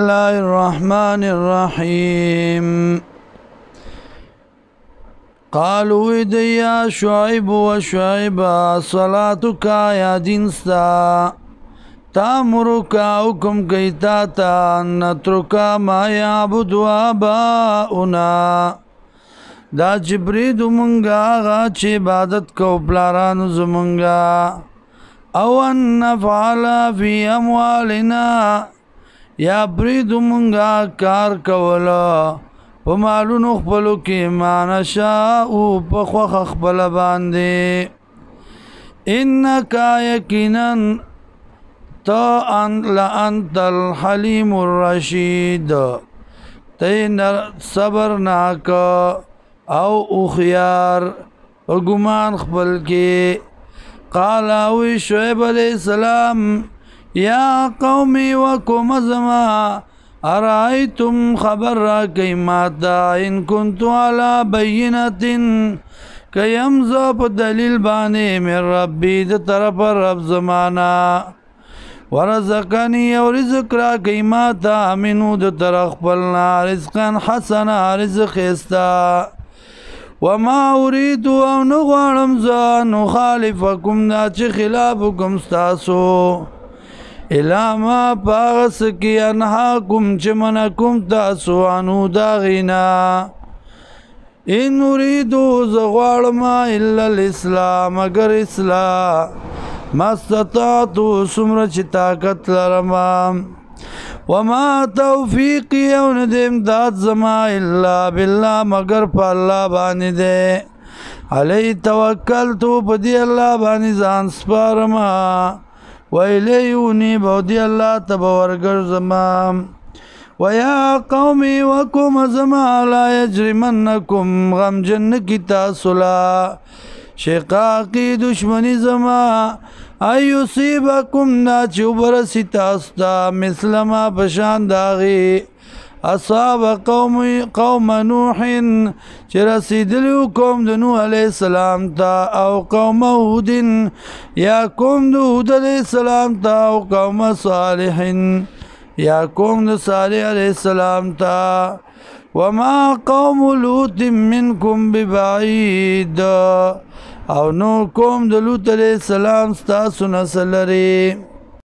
الله الرحمن الرحيم قالوا يا شعيب وشعيب صلاتك يا دينستا تامرك حكم كيتاتا نترك ما يعبد آباؤنا دا جبريد منگا آغا چه عبادت کو پلارانو زمنگا او ان نفعل فی اموالنا یا برید منگا کار کولا پا مالونو خپلو کی ما نشاؤ پا خوخ خپل باندے انکا یقیناً تا لانت الحلیم الرشید تین صبر ناکا او اخیار و گمان خپل کی قال اوی شعیب علیہ السلام یا قومی وکم ازما ارائیتم خبر را کئی ماتا ان کنتو علا بینت کیم زب دلیل بانے من ربی دا طرف رب زمانا ورزقنی و رزق را کئی ماتا منو دا طرف پلنا رزقا حسنا رزق استا وما اريد او نغوارم زان خالفكم دا چه خلافكم ستاسو الى ما پاغس کی انحاکم چه منکم تاسو عنو داغینا ان اريدو زغوارم الا الاسلام اگر اسلام ما استطاعتو سمر چه طاقت لرمام وما توفیقی او ندی امداد زما الا بالله مگر پا اللہ بانی دے علی توکلتو پا دی اللہ بانی زان سپارما ویلیونی با دی اللہ تبا ورگر زمان ویا قومی وکم زما لا یجرمنکم غم جن کی تاسلا شقاقی دشمنی زما ایوسیبکم نا چوبرسی تاستا مثل ما پشان داغی اصاب قوم نوح چرسیدلیو قوم دنو علیہ السلام تا او قوم هود یا قوم دو هود علیہ السلام تا او قوم صالح یا قوم دو صالح علیہ السلام تا وما قوم لوط منکم ببعید او نو قوم د لوط علیہ السلام ستاسو نسل لري